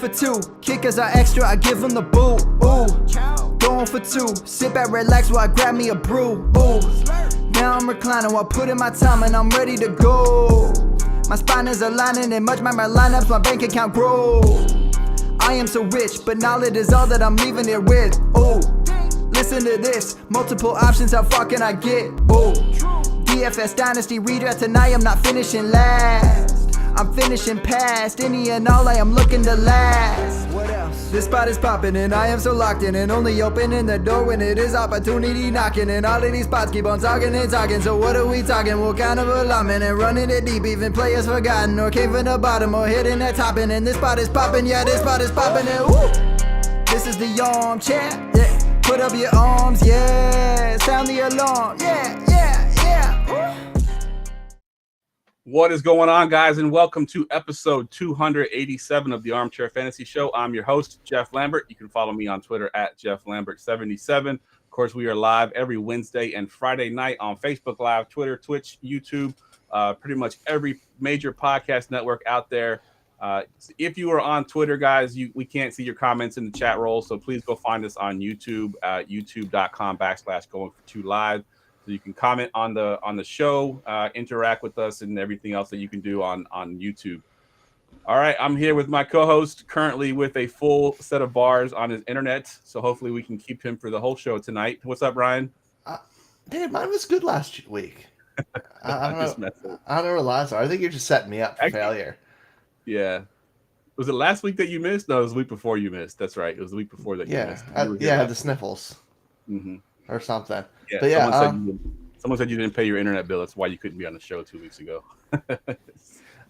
for two. Kickers are extra, I give them the boot. Ooh, going for two. Sit back, relax while I grab me a brew. Ooh, now I'm reclining while putting my time and I'm ready to go. My spine is aligning and much my lineups, my bank account grow. I am so rich, but knowledge is all that I'm leaving it with. Ooh, listen to this. Multiple options, how far can I get? Ooh, DFS Dynasty redraft tonight, I'm not finishing last. I'm finishing past any and all, I am looking to last. What else? This spot is popping and I am so locked in and only opening the door when it is opportunity knocking. And all of these spots keep on talking and talking. So what are we talking? What kind of alignment? And running it deep, even players forgotten or came from the bottom or hitting that top. And this spot is popping, yeah, this spot is popping. And woo! This is the armchair, yeah. Put up your arms, yeah. Sound the alarm, yeah. Woo! What is going on, guys, and welcome to episode 287 of the Armchair Fantasy Show. I'm your host, Jeff Lambert. You can follow me on Twitter at JeffLambert77. Of course, we are live every Wednesday and Friday night on Facebook Live, Twitter, Twitch, YouTube, pretty much every major podcast network out there. If you are on Twitter, guys, we can't see your comments in the chat roll, so please go find us on YouTube, youtube.com/going2live. So you can comment on the show, interact with us, and everything else that you can do on YouTube. All right, I'm here with my co-host, currently with a full set of bars on his internet. So hopefully we can keep him for the whole show tonight. What's up, Ryan? Dude, mine was good last week. I don't know where lies are. I think you're just setting me up for failure. Yeah. Was it last week that you missed? No, it was the week before you missed. That's right. It was the week before that you missed. I had the sniffles. Mm-hmm. Or something. Yeah, but yeah, someone said you didn't pay your internet bill. That's why you couldn't be on the show 2 weeks ago.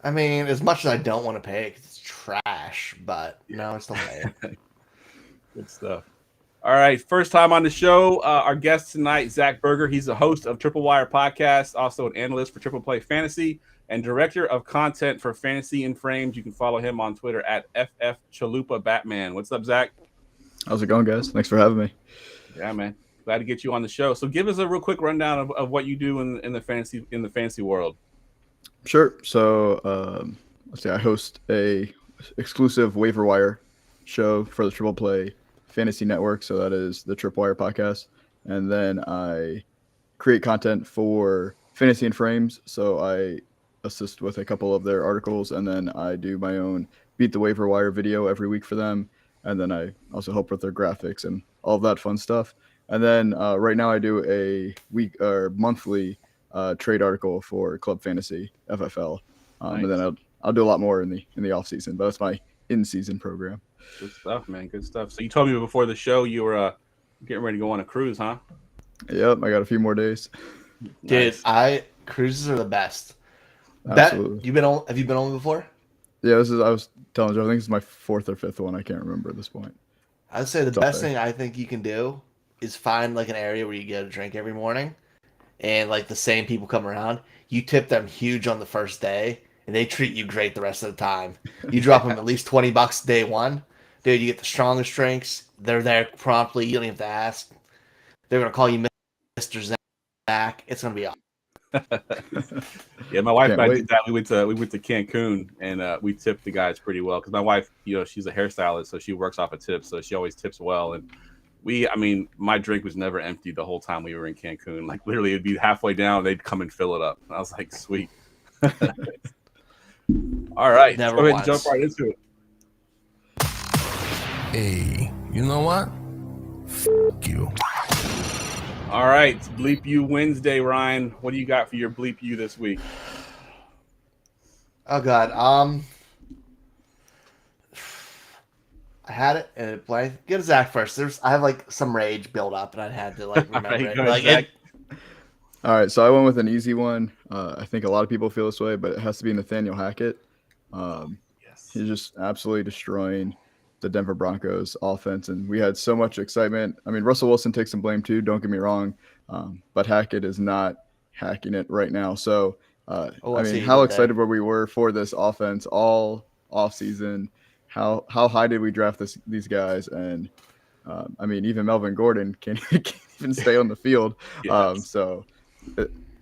I mean, as much as I don't want to pay because it's trash, but no, I still pay it. Good stuff. All right, first time on the show, our guest tonight, Zach Berger. He's the host of Triple Wire Podcast, also an analyst for Triple Play Fantasy, and director of content for Fantasy in Frames. You can follow him on Twitter at FFChalupaBatman. What's up, Zach? How's it going, guys? Thanks for having me. Yeah, man. Glad to get you on the show. So give us a real quick rundown of what you do in the fantasy world. Sure. So let's see. I host a exclusive waiver wire show for the Triple Play Fantasy Network. So that is the Triple Wire Podcast. And then I create content for Fantasy in Frames. So I assist with a couple of their articles, and then I do my own Beat the Waiver Wire video every week for them. And then I also help with their graphics and all of that fun stuff. And then right now I do a monthly trade article for Club Fantasy FFL, nice. And then I'll do a lot more in the off season. But that's my in season program. Good stuff, man. Good stuff. So you told me before the show you were getting ready to go on a cruise, huh? Yep, I got a few more days. Dude, cruises are the best. Absolutely. Have you been on before? Yeah, I was telling you, I think this is my fourth or fifth one. I can't remember at this point. I'd say the best thing I think you can do is find like an area where you get a drink every morning, and like the same people come around. You tip them huge on the first day, and they treat you great the rest of the time. You drop them at least $20 day one, dude. You get the strongest drinks. They're there promptly. You don't even have to ask. They're gonna call you Mr. Zach. It's gonna be awesome. Yeah, my wife and I did that. We went to Cancun, and we tipped the guys pretty well because my wife, she's a hairstylist, so she works off a tip, so she always tips well. And my drink was never empty the whole time we were in Cancun. Like literally, it'd be halfway down, they'd come and fill it up. And I was like, sweet. All right, never go ahead and jump right into it. Hey, you know what? F*** you. All right, Bleep You Wednesday, Ryan. What do you got for your Bleep You this week? Oh God, I had it and it blanked. Get Zach first. I have like some rage build up, and I had to like remember it. All right, so I went with an easy one. I think a lot of people feel this way, but it has to be Nathaniel Hackett. Yes, he's just absolutely destroying the Denver Broncos offense, and we had so much excitement. I mean, Russell Wilson takes some blame too, don't get me wrong, but Hackett is not hacking it right now. So how excited were we for this offense all offseason? How high did we draft these guys? And even Melvin Gordon can't even stay on the field. Yes. So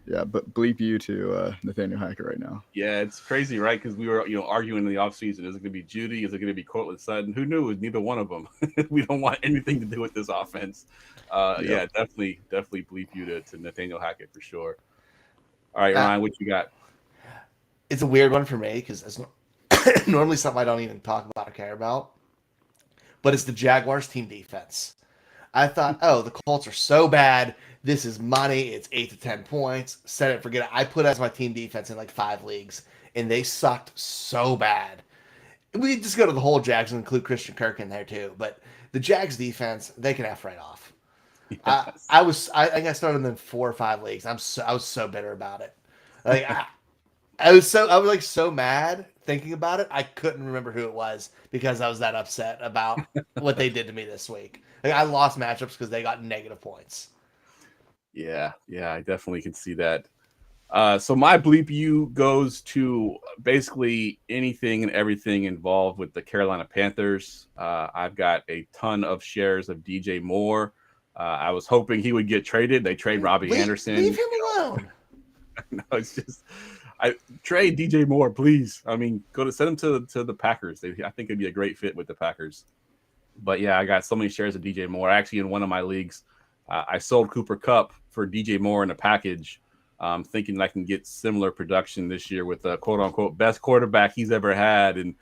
Yeah, but bleep you to Nathaniel Hackett right now. Yeah, it's crazy, right? Because we were, arguing in the offseason. Is it going to be Judy? Is it going to be Cortland Sutton? Who knew? It was neither one of them. We don't want anything to do with this offense. Yeah, definitely bleep you to Nathaniel Hackett for sure. All right, Ryan, what you got? It's a weird one for me because it's normally something I don't even talk about or care about. But it's the Jaguars team defense. I thought, the Colts are so bad. This is money. It's 8 to 10 points. Set it, forget it. I put it as my team defense in like 5 leagues, and they sucked so bad. We just go to the whole Jags and include Christian Kirk in there too. But the Jags defense, they can F right off. Yes. I think I started them in 4 or 5 leagues. I was so bitter about it. Like I was so mad thinking about it. I couldn't remember who it was because I was that upset about what they did to me this week. Like I lost matchups because they got negative points. Yeah, I definitely can see that. So my bleep you goes to basically anything and everything involved with the Carolina Panthers. I've got a ton of shares of DJ Moore. I was hoping he would get traded. They trade Robbie Anderson. Leave him alone. No, it's just I trade DJ Moore, please. I mean, send him to the Packers. I think it'd be a great fit with the Packers. But yeah, I got so many shares of DJ Moore. Actually, in one of my leagues, I sold Cooper Kupp for DJ Moore in a package, thinking that I can get similar production this year with the quote-unquote best quarterback he's ever had, and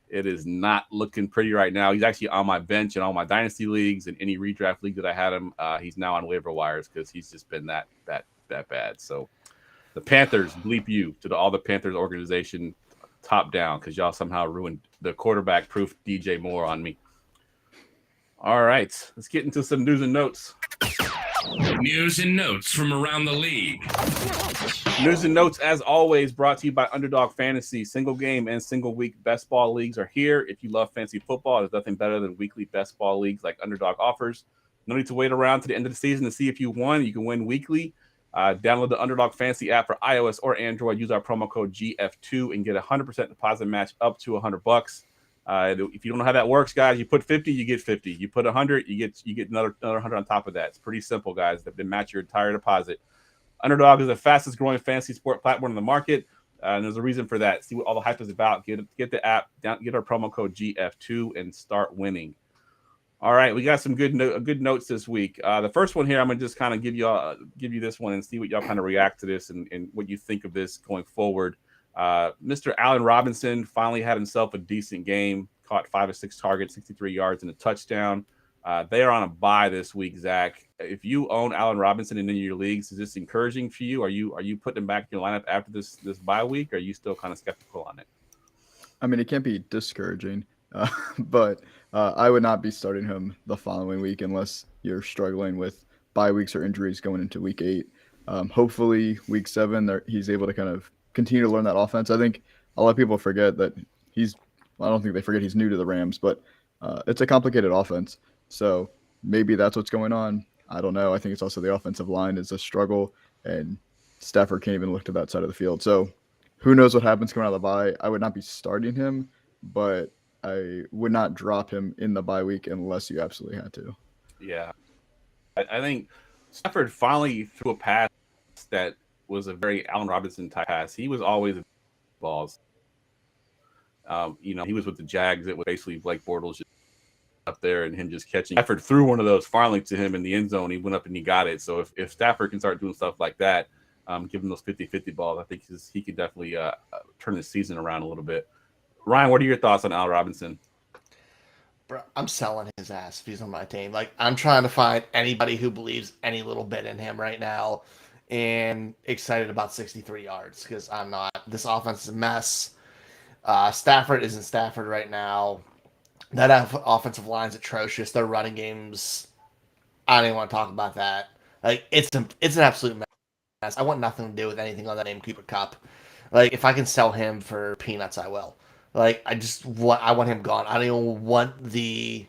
it is not looking pretty right now. He's actually on my bench in all my dynasty leagues and any redraft league that I had him. He's now on waiver wires because he's just been that bad. So the Panthers, bleep you to all the Panthers organization top down because y'all somehow ruined the quarterback-proof DJ Moore on me. All right, let's get into some news and notes. News and notes from around the league. News and notes, as always, brought to you by Underdog Fantasy. Single game and single week best ball leagues are here. If you love fantasy football, there's nothing better than weekly best ball leagues like Underdog offers. No need to wait around to the end of the season to see if you won. You can win weekly. Download the Underdog Fantasy app for iOS or Android. Use our promo code GF2 and get a 100% deposit match up to $100. If you don't know how that works, guys, you put 50, you get 50. You put 100, you get another 100 on top of that. It's pretty simple, guys. They match your entire deposit. Underdog is the fastest growing fantasy sport platform in the market, and there's a reason for that. See what all the hype is about. Get the app, get our promo code GF2, and start winning. All right, we got some good notes this week. The first one here, I'm gonna just kind of give you this one and see what y'all kind of react to this and what you think of this going forward. Mr. Allen Robinson finally had himself a decent game, caught 5 or 6 targets, 63 yards and a touchdown. They are on a bye this week, Zach. If you own Allen Robinson in any of your leagues, is this encouraging for you? Are you putting him back in your lineup after this bye week? Or are you still kind of skeptical on it? I mean, it can't be discouraging, but I would not be starting him the following week unless you're struggling with bye weeks or injuries going into week 8. Hopefully week 7, he's able to kind of continue to learn that offense. I think a lot of people forget that I don't think they forget he's new to the Rams, but it's a complicated offense. So maybe that's what's going on. I don't know. I think it's also the offensive line is a struggle, and Stafford can't even look to that side of the field. So who knows what happens coming out of the bye. I would not be starting him, but I would not drop him in the bye week unless you absolutely had to. Yeah. I think Stafford finally threw a pass that was a very Allen Robinson type pass. He was always balls. He was with the Jags. It was basically Blake Bortles just up there and him just catching. Stafford threw one of those finally to him in the end zone. He went up and he got it. So if Stafford can start doing stuff like that, give him those 50-50 balls, I think he can definitely turn the season around a little bit. Ryan, what are your thoughts on Allen Robinson? Bro, I'm selling his ass if he's on my team. Like, I'm trying to find anybody who believes any little bit in him right now and excited about 63 yards because I'm not. This offense is a mess. Stafford isn't Stafford right now. That offensive line's atrocious. Their running games, I don't even want to talk about that. Like, it's an absolute mess. I want nothing to do with anything on that name Cooper Kupp. Like, if I can sell him for peanuts, I will. Like, I want him gone. I don't even want the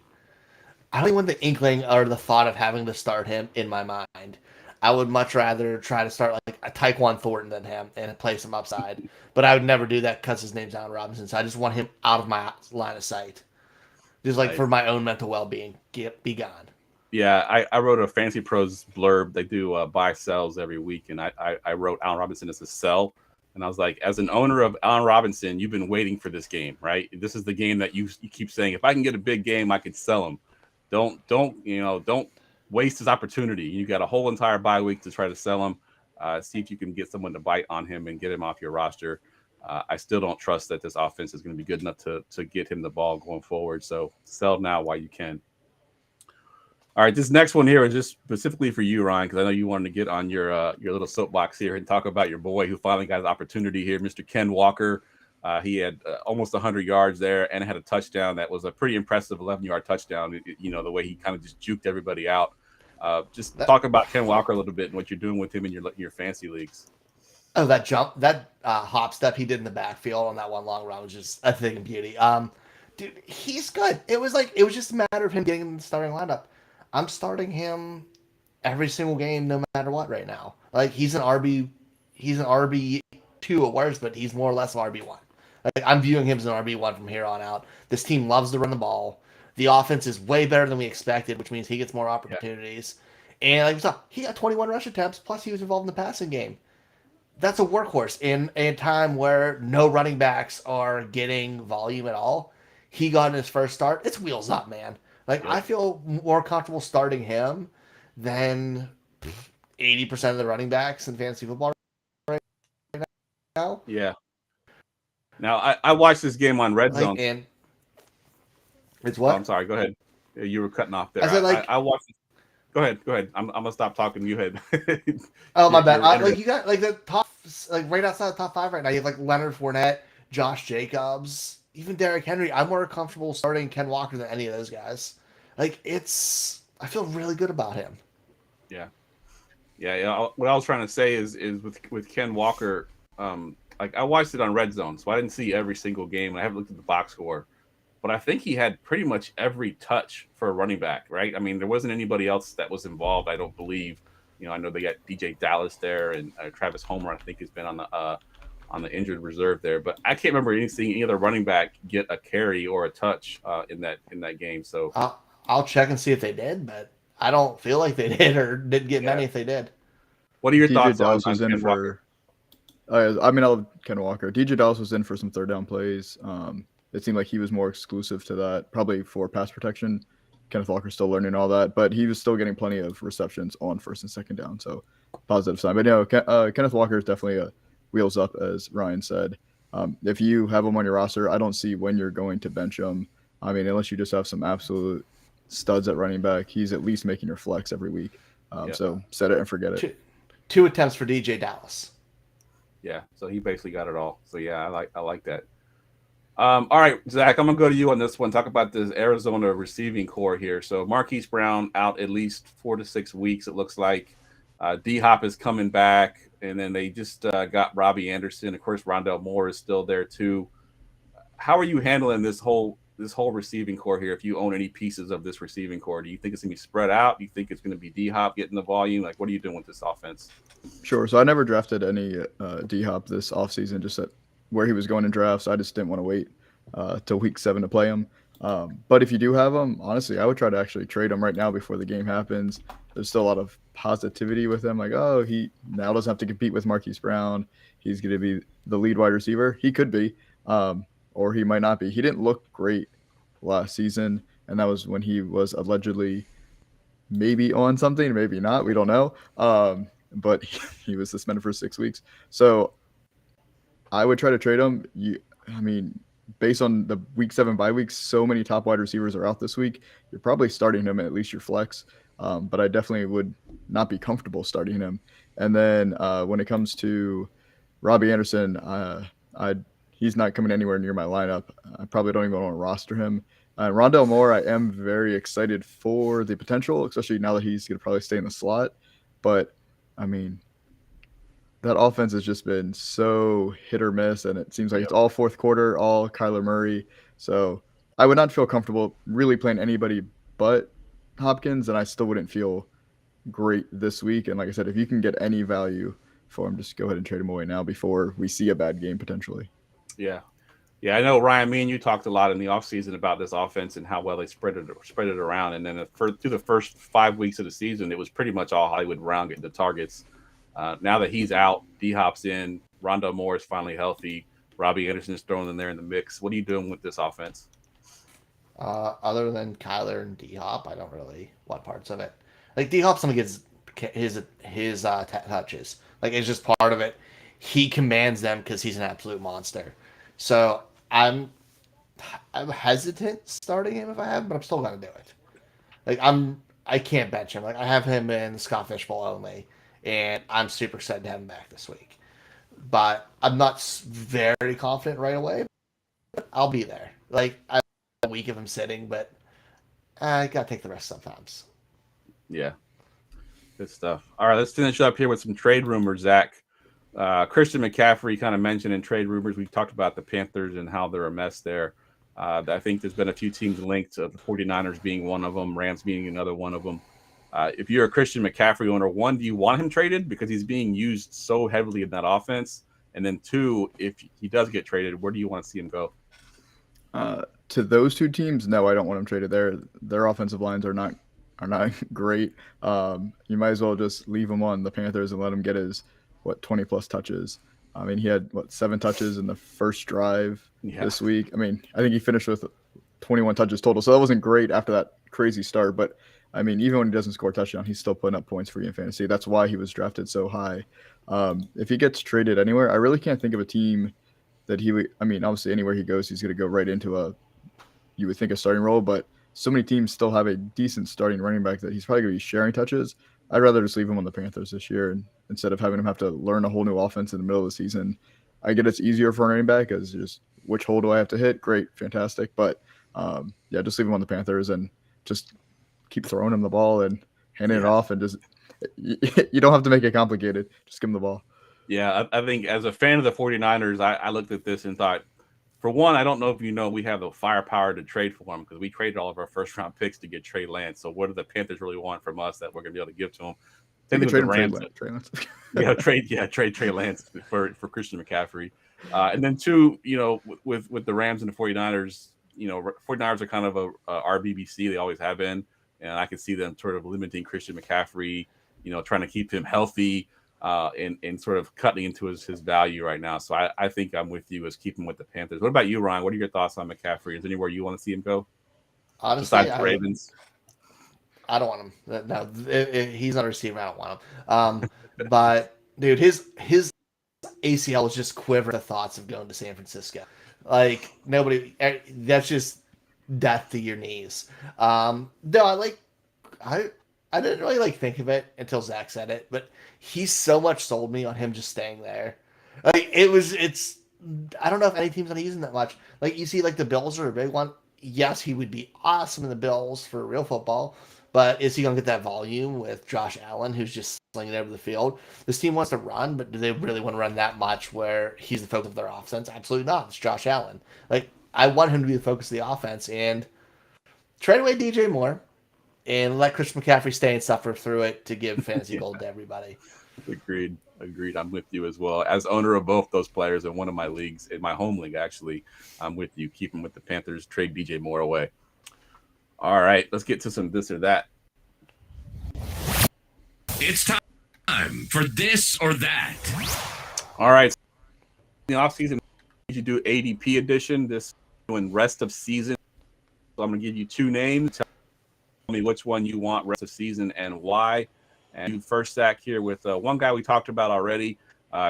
inkling or the thought of having to start him in my mind. I would much rather try to start like a Tyquan Thornton than him and play some upside. But I would never do that because his name's Allen Robinson. So I just want him out of my line of sight. Just like for my own mental well-being. Be gone. Yeah, I wrote a Fantasy Pros blurb. They do buy sells every week, and I wrote Allen Robinson as a sell. And I was like, as an owner of Allen Robinson, you've been waiting for this game, right? This is the game that you keep saying, if I can get a big game, I could sell him. Don't waste his opportunity. You got a whole entire bye week to try to sell him. See if you can get someone to bite on him and get him off your roster. I still don't trust that this offense is going to be good enough to get him the ball going forward. So sell now while you can. All right, this next one here is just specifically for you, Ryan, because I know you wanted to get on your little soapbox here and talk about your boy who finally got his opportunity here, Mr. Ken Walker. He had almost 100 yards there and had a touchdown that was a pretty impressive 11-yard touchdown. The way he kind of just juked everybody out. Talk about Ken Walker a little bit and what you're doing with him in your fantasy leagues. Oh, that jump, that hop step he did in the backfield on that one long run was just a thing of beauty. Dude, he's good. It was just a matter of him getting in the starting lineup. I'm starting him every single game, no matter what. Right now, like he's an RB2 at worst, but he's more or less an RB1. Like, I'm viewing him as an RB1 from here on out. This team loves to run the ball. The offense is way better than we expected, which means he gets more opportunities. Yeah. And like we saw, he got 21 rush attempts, plus he was involved in the passing game. That's a workhorse in a time where no running backs are getting volume at all. He got in his first start. It's wheels up, man. Like, I feel more comfortable starting him than 80% of the running backs in fantasy football right now. Yeah. Now, I watched this game on Red Zone. And it's what? Oh, I'm sorry. Go ahead. You were cutting off there. I watched it. Go ahead. I'm going to stop talking. You ahead. Oh, my bad. You got, the top, right outside the top 5 right now. You have, Leonard Fournette, Josh Jacobs, even Derrick Henry. I'm more comfortable starting Ken Walker than any of those guys. I feel really good about him. Yeah. What I was trying to say is with Ken Walker, I watched it on Red Zone, so I didn't see every single game. I haven't looked at the box score, but I think he had pretty much every touch for a running back, right? I mean, there wasn't anybody else that was involved, I don't believe. I know they got DJ Dallas there, and Travis Homer, I think, has been on the injured reserve there. But I can't remember seeing any other running back get a carry or a touch in that game. So I'll check and see if they did, but I don't feel like they did or didn't get many if they did. What are your DJ thoughts Dallas on was in Ken Walker? I love Ken Walker. DJ Dallas was in for some third down plays. It seemed like he was more exclusive to that, probably for pass protection. Kenneth Walker's still learning all that, but he was still getting plenty of receptions on first and second down, so positive sign. But Kenneth Walker is definitely a wheels up, as Ryan said. If you have him on your roster, I don't see when you're going to bench him. I mean, unless you just have some absolute studs at running back, he's at least making your flex every week. So set it and forget it. Two attempts for DJ Dallas. Yeah, so he basically got it all. So yeah, I like that. All right, Zach, I'm gonna go to you on this one. Talk about this Arizona receiving core here. So Marquise Brown out at least 4 to 6 weeks. It looks like D-Hop is coming back, and then they just got Robbie Anderson. Of course, Rondell Moore is still there too. How are you handling this whole receiving core here? If you own any pieces of this receiving core, do you think it's gonna be spread out? Do you think it's gonna be D-Hop getting the volume? Like, what are you doing with this offense? Sure. So I never drafted any D-Hop this offseason, just at where he was going in drafts. I just didn't want to wait till week 7 to play him. But if you do have him, honestly, I would try to actually trade him right now before the game happens. There's still a lot of positivity with him. Like, oh, he now doesn't have to compete with Marquise Brown. He's going to be the lead wide receiver. He could be, or he might not be. He didn't look great last season, and that was when he was allegedly maybe on something, maybe not. We don't know. But he was suspended for 6 weeks. So I would try to trade him. Based on the week 7 bye weeks, so many top wide receivers are out this week. You're probably starting him at least your flex. But I definitely would not be comfortable starting him. And then when it comes to Robbie Anderson, he's not coming anywhere near my lineup. I probably don't even want to roster him. Rondell Moore, I am very excited for the potential, especially now that he's going to probably stay in the slot. But, that offense has just been so hit or miss, and it seems like it's all fourth quarter, all Kyler Murray. So I would not feel comfortable really playing anybody but Hopkins, and I still wouldn't feel great this week. And like I said, if you can get any value for him, just go ahead and trade him away now before we see a bad game potentially. Yeah, Yeah, I know, Ryan, me and you talked a lot in the offseason about this offense and how well they spread it around. And then through the first 5 weeks of the season, it was pretty much all Hollywood Brown getting the targets. Now that he's out, D-Hop's in, Rondo Moore is finally healthy, Robbie Anderson is thrown in there in the mix. What are you doing with this offense? Other than Kyler and D-Hop, I don't really want parts of it. Like, D-Hop's going to get his touches. Like, it's just part of it. He commands them because he's an absolute monster. So I'm hesitant starting him if I have, but I'm still gonna do it. Like I can't bench him. Like I have him in Scott Fishbowl only, and I'm super excited to have him back this week. But I'm not very confident right away. But I'll be there. Like I have a week of him sitting, but I gotta take the rest sometimes. Yeah, good stuff. All right, let's finish up here with some trade rumors, Zach. Christian McCaffrey kind of mentioned in trade rumors. We talked about the Panthers and how they're a mess there. I think there's been a few teams linked, the 49ers being one of them, Rams being another one of them. If you're a Christian McCaffrey owner, one, do you want him traded because he's being used so heavily in that offense? And then two, if he does get traded, where do you want to see him go? To those two teams, no, I don't want him traded there. Their offensive lines are not great. You might as well just leave him on the Panthers and let him get his 20 plus touches. I mean, he had 7 touches in the first drive this week. I mean, I think he finished with 21 touches total. So that wasn't great after that crazy start. But I mean, even when he doesn't score a touchdown, he's still putting up points for you in fantasy. That's why he was drafted so high. If he gets traded anywhere, I really can't think of a team that he would. I mean, obviously anywhere he goes, he's going to go right into you would think a starting role, but so many teams still have a decent starting running back that he's probably going to be sharing touches. I'd rather just leave him on the Panthers this year, and instead of having him have to learn a whole new offense in the middle of the season. I get it's easier for a running back as just which hole do I have to hit? Great, fantastic. But yeah, just leave him on the Panthers and just keep throwing him the ball and handing it off, and just you don't have to make it complicated. Just give him the ball. Yeah, I think as a fan of the 49ers, I looked at this and thought, for one, I don't know if you know we have the firepower to trade for him because we traded all of our first-round picks to get Trey Lance. So what do the Panthers really want from us that we're going to be able to give to them? Same thing with the Rams. Trey Lance. trade Trey Lance for Christian McCaffrey. And then two, with the Rams and the 49ers, 49ers are kind of a RBBC. They always have been. And I can see them sort of limiting Christian McCaffrey, trying to keep him healthy and sort of cutting into his value right now. So I think I'm with you as keeping with the Panthers. What about you, Ryan? What are your thoughts on McCaffrey? Is there anywhere you want to see him go? Honestly, besides the Ravens? I don't want him. No, if he's not a receiver, I don't want him. But dude, his ACL was just quivering at the thoughts of going to San Francisco. Like nobody, that's just death to your knees. No, I didn't really think of it until Zach said it, but he's so much sold me on him just staying there. Like it's. I don't know if any team's gonna use him that much. Like you see, the Bills are a big one. Yes, he would be awesome in the Bills for real football. But is he going to get that volume with Josh Allen, who's just slinging it over the field? This team wants to run, but do they really want to run that much where he's the focus of their offense? Absolutely not. It's Josh Allen. I want him to be the focus of the offense. And trade away DJ Moore and let Christian McCaffrey stay and suffer through it to give fantasy gold to everybody. Agreed. I'm with you as well. As owner of both those players in one of my leagues, in my home league, actually, I'm with you. Keep him with the Panthers. Trade DJ Moore away. All right, let's get to some this or that. It's time for this or that. All right. In the offseason, you do ADP edition. This doing rest of season. So I'm going to give you 2 names. Tell me which one you want rest of season and why. And you first, Zach, here with one guy we talked about already,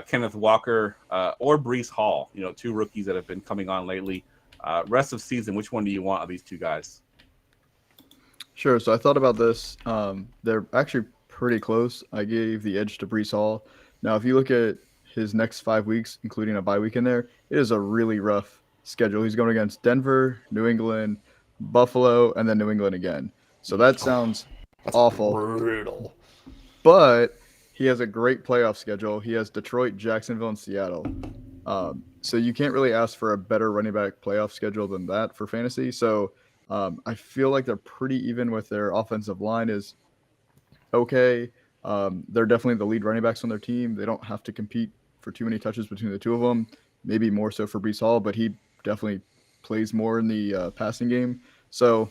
Kenneth Walker or Breece Hall. 2 rookies that have been coming on lately. Rest of season, which one do you want of these 2 guys? Sure. So I thought about this. They're actually pretty close. I gave the edge to Breece Hall. Now, if you look at his next 5 weeks, including a bye week in there, it is a really rough schedule. He's going against Denver, New England, Buffalo, and then New England again. So that sounds awful. Brutal. But he has a great playoff schedule. He has Detroit, Jacksonville, and Seattle. So you can't really ask for a better running back playoff schedule than that for fantasy. So I feel like they're pretty even with their offensive line is okay. They're definitely the lead running backs on their team. They don't have to compete for too many touches between the 2 of them. Maybe more so for Breece Hall, but he definitely plays more in the passing game. So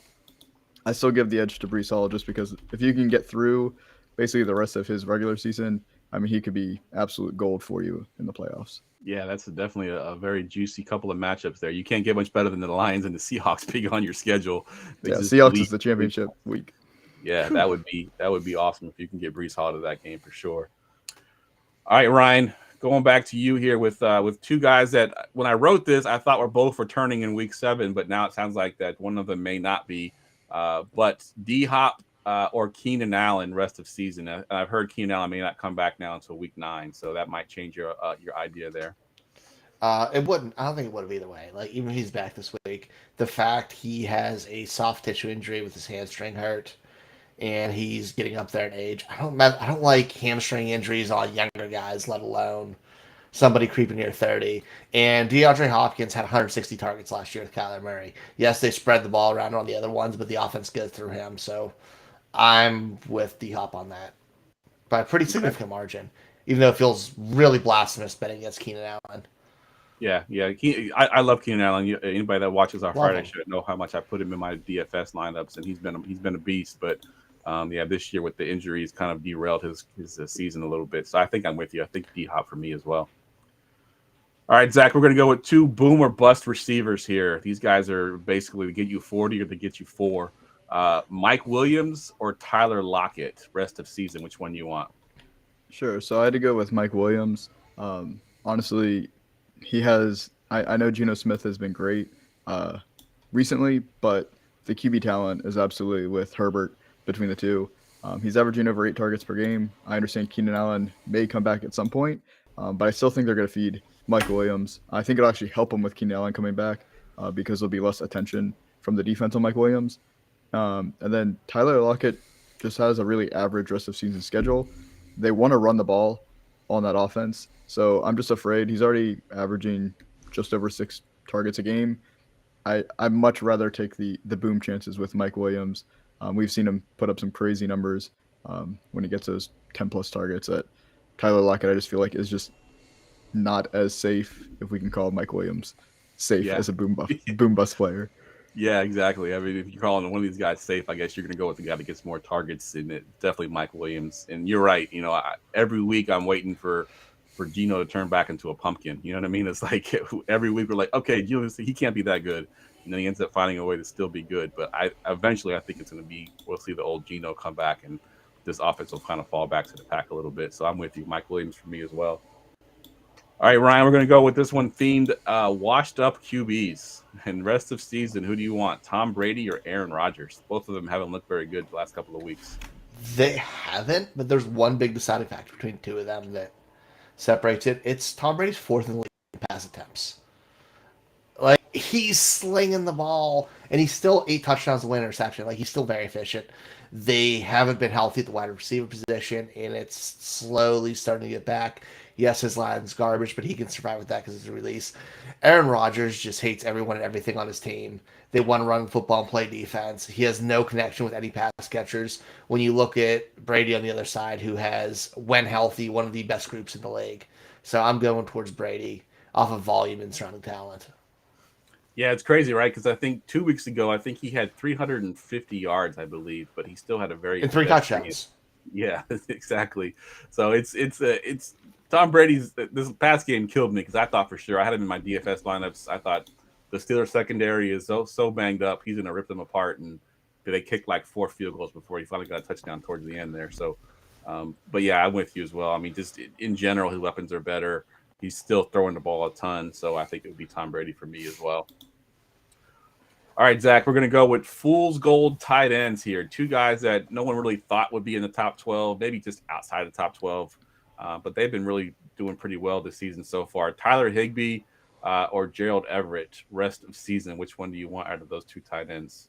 I still give the edge to Breece Hall just because if you can get through basically the rest of his regular season, I mean, he could be absolute gold for you in the playoffs. Yeah, that's definitely a very juicy couple of matchups there. You can't get much better than the Lions and the Seahawks being on your schedule. Yeah, Seahawks is the championship week. Yeah, that would be awesome if you can get Breece Hall to that game for sure. All right, Ryan, going back to you here with two guys that when I wrote this, I thought were both returning in week 7, but now it sounds like that one of them may not be. But D-Hop or Keenan Allen rest of season. I've heard Keenan Allen may not come back now until week 9, so that might change your idea there. It wouldn't. I don't think it would have either way. Like even if he's back this week, the fact he has a soft tissue injury with his hamstring hurt, and he's getting up there in age. I don't like hamstring injuries on younger guys, let alone somebody creeping near 30. And DeAndre Hopkins had 160 targets last year with Kyler Murray. Yes, they spread the ball around on the other ones, but the offense goes through him. So I'm with D-Hop on that by a pretty significant margin, even though it feels really blasphemous betting against Keenan Allen. Yeah. I love Keenan Allen. Anybody that watches our Friday him. should know how much I put him in my DFS lineups, and he's been a beast. But this year with the injuries, kind of derailed his season a little bit. So I think I'm with you. I think D-Hop for me as well. All right, Zach, we're going to go with 2 boom or bust receivers here. These guys are basically to get you 40 or to get you 4. Mike Williams or Tyler Lockett rest of season. Which one you want? Sure. So I had to go with Mike Williams. Honestly, he has – I know Geno Smith has been great recently, but the QB talent is absolutely with Herbert between the two. He's averaging over 8 targets per game. I understand Keenan Allen may come back at some point, but I still think they're going to feed Mike Williams. I think it'll actually help him with Keenan Allen coming back because there'll be less attention from the defense on Mike Williams. And then Tyler Lockett just has a really average rest of season schedule. They want to run the ball on that offense. So I'm just afraid he's already averaging just over 6 targets a game. I'd much rather take the boom chances with Mike Williams. We've seen him put up some crazy numbers when he gets those 10-plus targets. That Tyler Lockett, I just feel like, is just not as safe, if we can call Mike Williams safe as a boom bust player. Yeah, exactly. I mean, if you're calling one of these guys safe, I guess you're going to go with the guy that gets more targets, and it's definitely Mike Williams. And you're right. Every week I'm waiting for Geno to turn back into a pumpkin. You know what I mean? It's like every week we're like, okay, Geno, he can't be that good. And then he ends up finding a way to still be good. But eventually I think it's going to be, we'll see the old Geno come back, and this offense will kind of fall back to the pack a little bit. So I'm with you. Mike Williams for me as well. All right, Ryan, we're going to go with this one themed washed up QBs. And rest of season, who do you want? Tom Brady or Aaron Rodgers? Both of them haven't looked very good the last couple of weeks. They haven't, but there's one big deciding factor between the two of them that separates it. It's Tom Brady's 4th in the league in pass attempts. Like, he's slinging the ball, and he's still 8 touchdowns to 1 interception. Like, he's still very efficient. They haven't been healthy at the wide receiver position, and it's slowly starting to get back. Yes, his line's garbage, but he can survive with that because it's a release. Aaron Rodgers just hates everyone and everything on his team. They want to run football and play defense. He has no connection with any pass catchers. When you look at Brady on the other side, who has, when healthy, one of the best groups in the league. So I'm going towards Brady off of volume and surrounding talent. Yeah, it's crazy, right? Because I think 2 weeks ago, he had 350 yards, I believe, but he still had a very... And 3 touchdowns. Yeah, exactly. So it's Tom Brady's, this past game killed me because I thought for sure, I had him in my DFS lineups. I thought the Steelers secondary is so banged up, he's going to rip them apart. And they kicked like 4 field goals before he finally got a touchdown towards the end there. So, but yeah, I'm with you as well. I mean, just in general, his weapons are better. He's still throwing the ball a ton. So I think it would be Tom Brady for me as well. All right, Zach, we're going to go with fool's gold tight ends here. 2 guys that no one really thought would be in the top 12, maybe just outside the top 12. But they've been really doing pretty well this season so far. Tyler Higbee or Gerald Everett, rest of season. Which one do you want out of those 2 tight ends?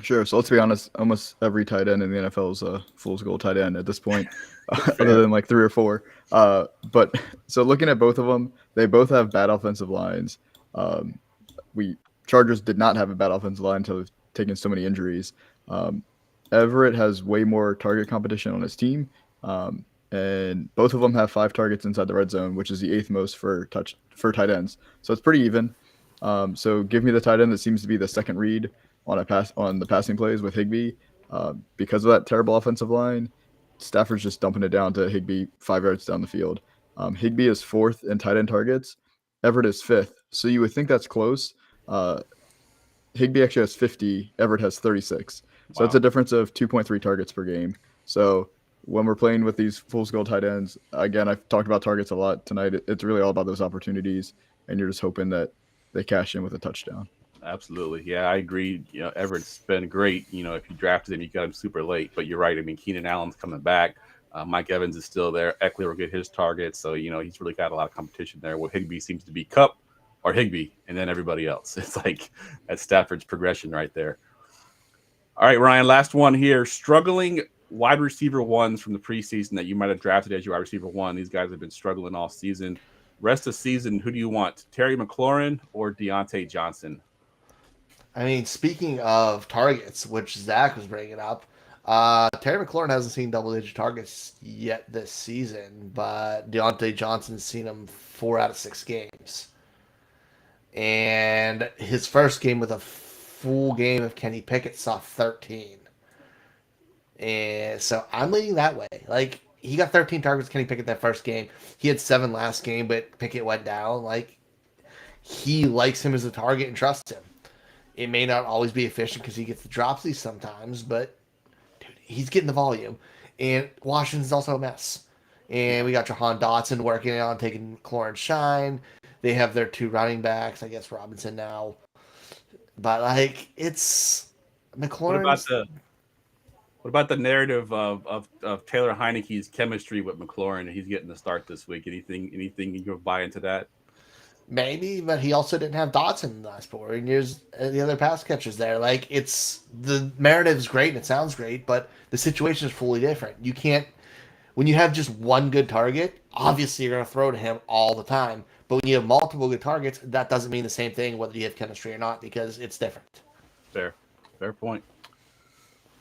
Sure. So let's be honest. Almost every tight end in the NFL is a fool's gold tight end at this point, other than like 3 or 4. But so looking at both of them, they both have bad offensive lines. Chargers did not have a bad offensive line until they've taken so many injuries. Everett has way more target competition on his team. And both of them have 5 targets inside the red zone, which is the 8th most for tight ends. So it's pretty even. So give me the tight end that seems to be the second read on the passing plays with Higbee. Because of that terrible offensive line, Stafford's just dumping it down to Higbee 5 yards down the field. Higbee is 4th in tight end targets. Everett is 5th. So you would think that's close. Higbee actually has 50. Everett has 36. So that's a difference of 2.3 targets per game. So when we're playing with these full skill tight ends, again, I've talked about targets a lot tonight. It's really all about those opportunities, and you're just hoping that they cash in with a touchdown. Absolutely. Yeah, I agree. Everett's been great. If you drafted him, you got him super late. But you're right. I mean, Keenan Allen's coming back. Mike Evans is still there. Eckler will get his targets. So, he's really got a lot of competition there. Well, Higbee seems to be Kupp or Higbee, and then everybody else. It's like that's Stafford's progression right there. All right, Ryan, last one here. Struggling wide receiver ones from the preseason that you might have drafted as your wide receiver one. These guys have been struggling all season. Rest of season, who do you want? Terry McLaurin or Deontay Johnson? I mean, speaking of targets, which Zach was bringing up, Terry McLaurin hasn't seen double-digit targets yet this season, but Deontay Johnson's seen them 4 out of 6 games. And his first game with a full game of Kenny Pickett saw 13. And so I'm leaning that way. Like, he got 13 targets, Kenny Pickett, that first game. He had 7 last game, but Pickett went down. Like, he likes him as a target and trusts him. It may not always be efficient because he gets the dropsies sometimes, but dude, he's getting the volume. And Washington's also a mess. And we got Jahan Dotson working on taking McLaurin's shine. They have their 2 running backs, I guess Robinson now. But, like, it's McLaurin. What about the narrative of Taylor Heineke's chemistry with McLaurin? He's getting the start this week. Anything you can buy into that? Maybe, but he also didn't have Dotson in the last 4 years. The other pass catchers there. Like, the narrative's great and it sounds great, but the situation is fully different. You can't, when you have just one good target, obviously you're going to throw to him all the time. But when you have multiple good targets, that doesn't mean the same thing whether you have chemistry or not because it's different. Fair point.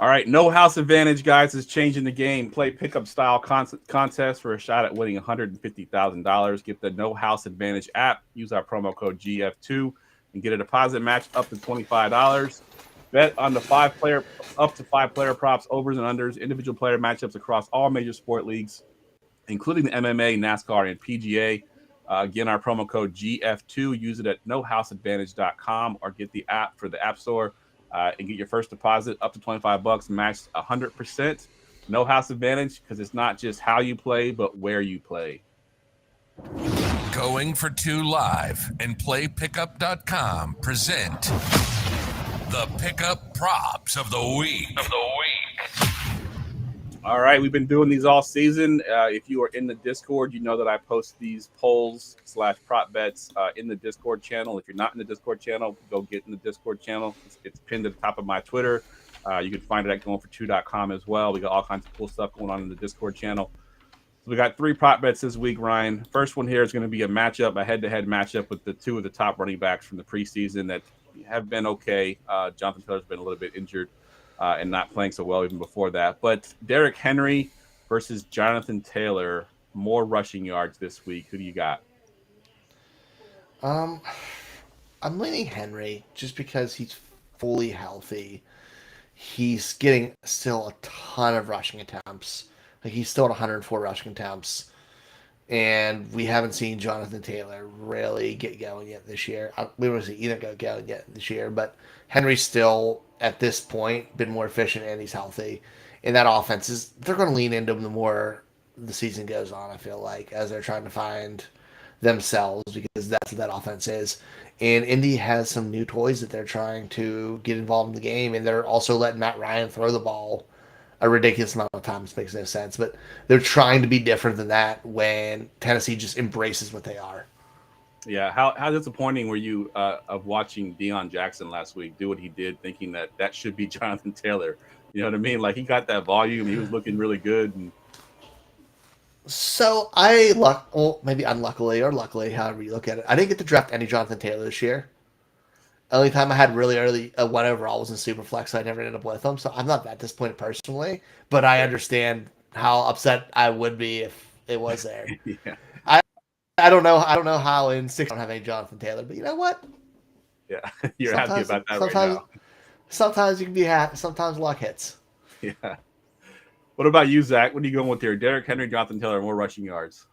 All right, no house advantage, guys, is changing the game. Play pickup style contest for a shot at winning $150,000. Get the No House Advantage app. Use our promo code GF2 and get a deposit match up to $25. Bet on the up to 5 player props, overs and unders, individual player matchups across all major sport leagues, including the MMA, NASCAR, and PGA. Again, our promo code GF2. Use it at nohouseadvantage.com or get the app for the App Store. And get your first deposit up to $25, matched 100%. No house advantage because it's not just how you play, but where you play. Going for 2 Live and PlayPickUp.com present the Pickup Props of the Week. All right, we've been doing these all season. If you are in the Discord, you know that I post these polls / prop bets in the Discord channel. If you're not in the Discord channel, go get in the Discord channel. It's pinned at the top of my Twitter. You can find it at goingfor2.com as well. We got all kinds of cool stuff going on in the Discord channel. So we got 3 prop bets this week, Ryan. First one here is going to be a head-to-head matchup with the 2 of the top running backs from the preseason that have been okay. Jonathan Taylor's been a little bit injured. And not playing so well even before that. But Derrick Henry versus Jonathan Taylor, more rushing yards this week. Who do you got? I'm leaning Henry just because he's fully healthy. He's getting still a ton of rushing attempts. Like, he's still at 104 rushing attempts. And we haven't seen Jonathan Taylor really get going yet this year. We haven't seen either go going yet this year, but Henry's still, at this point, been more efficient and he's healthy. And that offense they're going to lean into him the more the season goes on, I feel like, as they're trying to find themselves because that's what that offense is. And Indy has some new toys that they're trying to get involved in the game, and they're also letting Matt Ryan throw the ball a ridiculous amount of times. Makes no sense, but they're trying to be different than that when Tennessee just embraces what they are. Yeah, how disappointing were you of watching Deion Jackson last week do what he did, thinking that should be Jonathan Taylor? You know what I mean? Like, he got that volume, he was looking really good. And so maybe unluckily or luckily, however you look at it, I didn't get to draft any Jonathan Taylor this year. Only time I had really early one overall was in Superflex, so I never ended up with him. So I'm not that disappointed personally, but I understand how upset I would be if it was there. yeah. I don't know how in 6 I don't have any Jonathan Taylor, but you know what? Yeah, you're happy about that right now. Sometimes you can be happy. Sometimes luck hits. Yeah. What about you, Zach? What are you going with here? Derrick Henry, Jonathan Taylor, more rushing yards.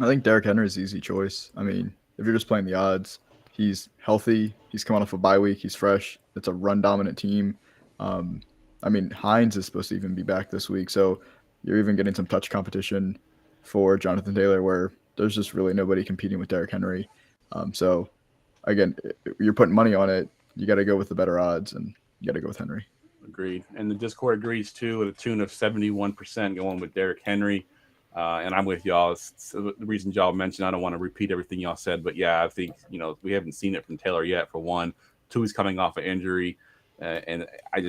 I think Derrick Henry is the easy choice. I mean, if you're just playing the odds, he's healthy. He's coming off a bye week. He's fresh. It's a run-dominant team. I mean, Hines is supposed to even be back this week, so you're even getting some touch competition for Jonathan Taylor, where there's just really nobody competing with Derrick Henry. So, again, you're putting money on it. You got to go with the better odds, and you got to go with Henry. Agreed. And the Discord agrees, too, at a tune of 71% going with Derrick Henry. And I'm with y'all. It's the reason y'all mentioned, I don't want to repeat everything y'all said, but yeah, I think, we haven't seen it from Taylor yet, for one. Two, he's coming off an injury. And I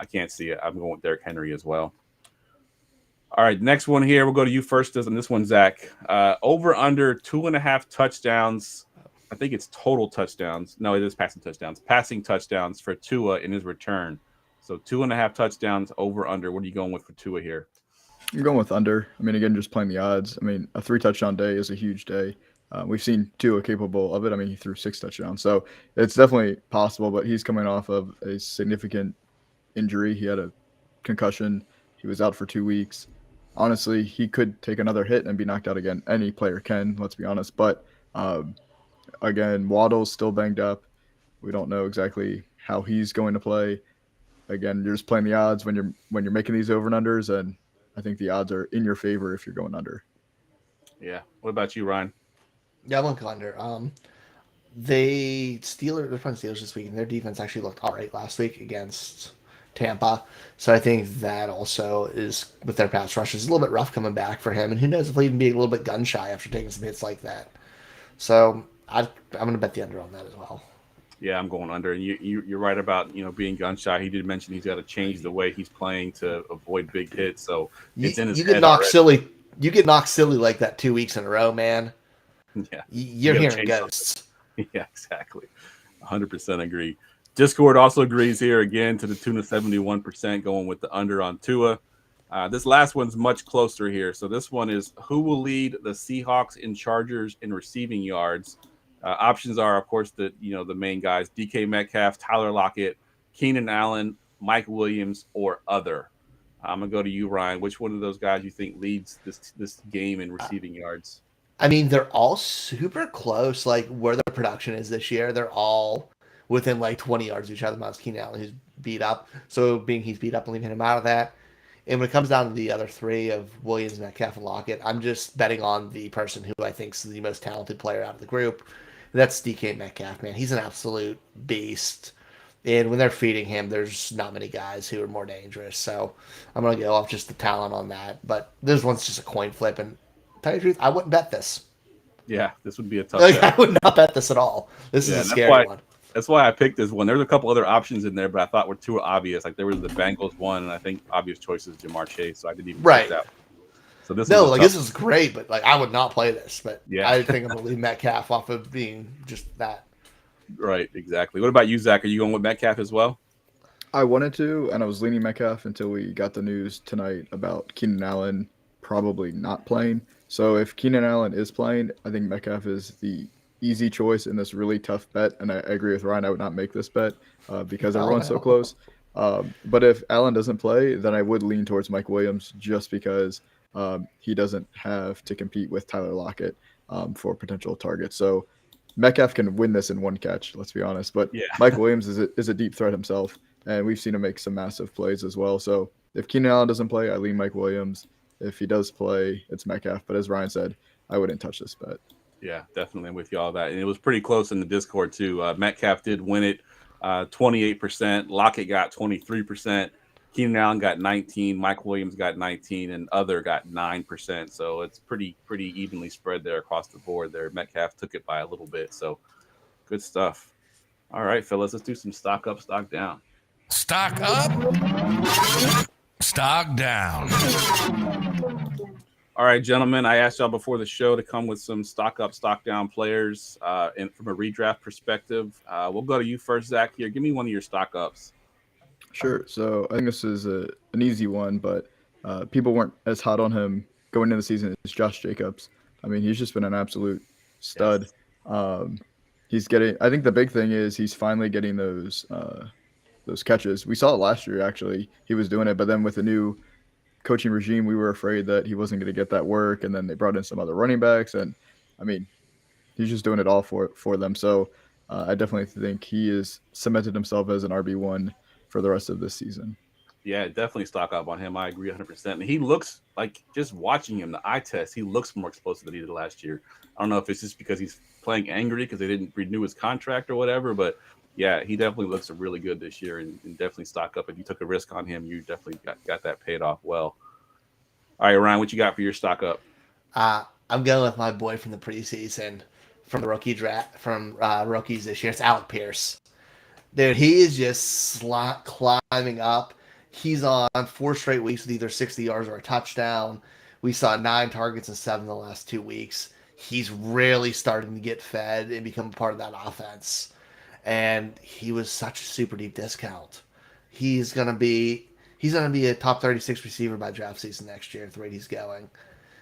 can't see it. I'm going with Derrick Henry as well. All right, next one here. We'll go to you first on this one, Zach. Over under 2.5 touchdowns. I think it's total touchdowns. No, it is passing touchdowns. Passing touchdowns for Tua in his return. So 2.5 touchdowns over under. What are you going with for Tua here? I'm going with under. I mean, again, just playing the odds. I mean, a 3-touchdown day is a huge day. We've seen Tua capable of it. I mean, he threw 6 touchdowns. So it's definitely possible, but he's coming off of a significant injury. He had a concussion. He was out for 2 weeks. Honestly, he could take another hit and be knocked out again. Any player can, let's be honest. But, again, Waddle's still banged up. We don't know exactly how he's going to play. Again, you're just playing the odds when you're making these over and unders, and I think the odds are in your favor if you're going under. Yeah. What about you, Ryan? Yeah, I won't go under. They're playing Steelers this week, and their defense actually looked all right last week against Tampa. So I think that also is, with their pass rush, is a little bit rough coming back for him. And who knows if he'll even be a little bit gun shy after taking some hits like that. So I'm going to bet the under on that as well. Yeah, I'm going under. And you're right about, being gun shy. He did mention he's got to change the way he's playing to avoid big hits. So it's in his head already. You get knocked silly like that 2 weeks in a row, man. Yeah. You're hearing ghosts. Yeah, exactly. 100% agree. Discord also agrees here again to the tune of 71% going with the under on Tua. This last one's much closer here. So this one is, who will lead the Seahawks and Chargers in receiving yards? Options are, of course, the main guys: DK Metcalf, Tyler Lockett, Keenan Allen, Mike Williams, or other. I'm gonna go to you, Ryan. Which one of those guys you think leads this game in receiving yards? I mean, they're all super close. Like where their production is this year, they're all within like 20 yards of each other. Miles Keenan Allen, who's beat up, so being he's beat up and leaving him out of that. And when it comes down to the other three of Williams, Metcalf, and Lockett, I'm just betting on the person who I think is the most talented player out of the group. That's DK Metcalf, man. He's an absolute beast. And when they're feeding him, there's not many guys who are more dangerous. So I'm going to go off just the talent on that. But this one's just a coin flip. And to tell you the truth, I wouldn't bet this. Yeah, this would be a tough bet. I would not bet this at all. This is a scary one. That's why I picked this one. There's a couple other options in there, but I thought were too obvious. Like there was the Bengals one, and I think obvious choice is Jamar Chase, so I didn't even pick that one. So this is great, but I would not play this. But yeah. I think I'm going to leave Metcalf off of being just that. Right, exactly. What about you, Zach? Are you going with Metcalf as well? I wanted to, and I was leaning Metcalf until we got the news tonight about Keenan Allen probably not playing. So if Keenan Allen is playing, I think Metcalf is the easy choice in this really tough bet. And I agree with Ryan, I would not make this bet because everyone's so close. But if Allen doesn't play, then I would lean towards Mike Williams just because he doesn't have to compete with Tyler Lockett for potential targets. So Metcalf can win this in one catch, let's be honest. But yeah. Mike Williams is a deep threat himself, and we've seen him make some massive plays as well. So if Keenan Allen doesn't play, I lean Mike Williams. If he does play, it's Metcalf. But as Ryan said, I wouldn't touch this bet. Yeah, definitely. I'm with you all that. And it was pretty close in the Discord, too. Metcalf did win it 28%. Lockett got 23%. Keenan Allen got 19%. Mike Williams got 19%. And other got 9%. So it's pretty evenly spread there across the board there. Metcalf took it by a little bit. So good stuff. All right, fellas, let's do some stock up, stock down. Stock up, stock down. All right, gentlemen, I asked y'all before the show to come with some stock up, stock down players and from a redraft perspective. We'll go to you first, Zach. Here, give me one of your stock ups. Sure. So I think this is an easy one, but people weren't as hot on him going into the season as Josh Jacobs. I mean, he's just been an absolute stud. Yes. he's getting. I think the big thing is he's finally getting those catches. We saw it last year. Actually, he was doing it, but then with the new coaching regime, we were afraid that he wasn't going to get that work, and then they brought in some other running backs, and I mean, he's just doing it all for them. So I definitely think he has cemented himself as an RB1 for the rest of this season. Yeah, definitely stock up on him. I agree 100%. And he looks like, just watching him, the eye test, he looks more explosive than he did last year. I don't know if it's just because he's playing angry because they didn't renew his contract or whatever, but yeah, he definitely looks really good this year, and definitely stock up. If you took a risk on him, you definitely got that paid off well. All right, Ryan, what you got for your stock up? I'm going with my boy from the preseason, from the rookie draft, from rookies this year. It's Alec Pierce. Dude, he is just climbing up. He's on 4 straight weeks with either 60 yards or a touchdown. We saw 9 targets and 7 the last 2 weeks. He's really starting to get fed and become a part of that offense. And he was such a super deep discount. He's gonna be a top 36 receiver by draft season next year at the rate he's going.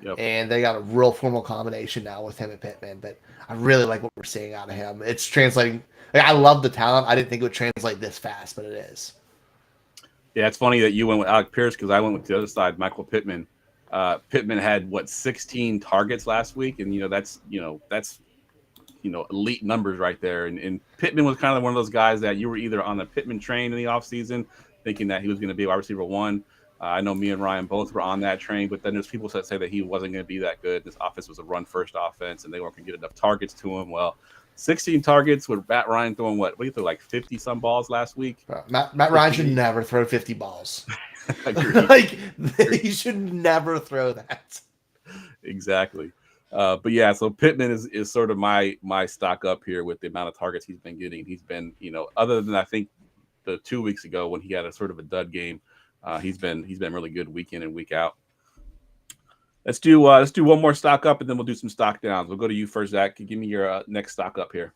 Yep. And they got a real formal combination now with him and Pittman. But I really like what we're seeing out of him. It's translating. I love the talent. I didn't think it would translate this fast, but it is. Yeah, it's funny that you went with Alec Pierce because I went with the other side, Michael Pittman. Pittman had 16 targets last week, and that's elite numbers right there. And Pittman was kind of one of those guys that you were either on the Pittman train in the offseason, thinking that he was going to be a wide receiver 1. I know me and Ryan both were on that train, but then there's people that say that he wasn't going to be that good. This offense was a run-first offense, and they weren't going to get enough targets to him. Well, 16 targets with Matt Ryan throwing what do you throw, like 50-some balls last week? Matt Ryan should never throw 50 balls. He should never throw that. Exactly. But yeah, so Pittman is sort of my stock up here with the amount of targets he's been getting. He's been, other than I think the 2 weeks ago when he had a sort of a dud game, he's been really good week in and week out. Let's do one more stock up, and then we'll do some stock downs. We'll go to you first, Zach. Give me your next stock up here.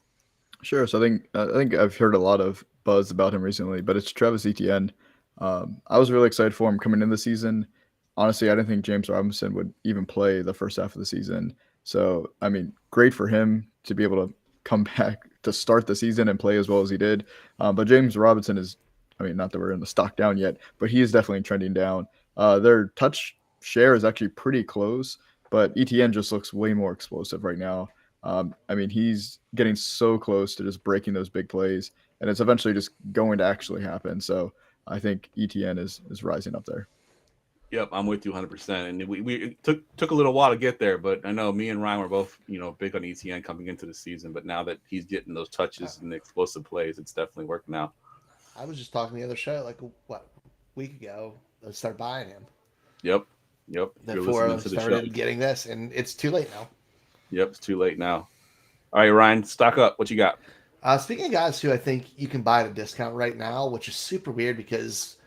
Sure. So I think I've heard a lot of buzz about him recently, but it's Travis Etienne. I was really excited for him coming in the season. Honestly, I didn't think James Robinson would even play the first half of the season. So, I mean, great for him to be able to come back to start the season and play as well as he did. But James Robinson is, not that we're in the stock down yet, but he is definitely trending down. Their touch share is actually pretty close, but Etienne just looks way more explosive right now. He's getting so close to just breaking those big plays, and it's eventually just going to actually happen. So I think Etienne is rising up there. Yep, I'm with you 100%. And we took a little while to get there, but I know me and Ryan were both, big on ETN coming into the season. But now that he's getting those touches and the explosive plays, it's definitely working out. I was just talking the other show, a week ago, to start buying him. Yep. Before I started getting this, and it's too late now. Yep, it's too late now. All right, Ryan, stock up. What you got? Speaking of guys who I think you can buy at a discount right now, which is super weird because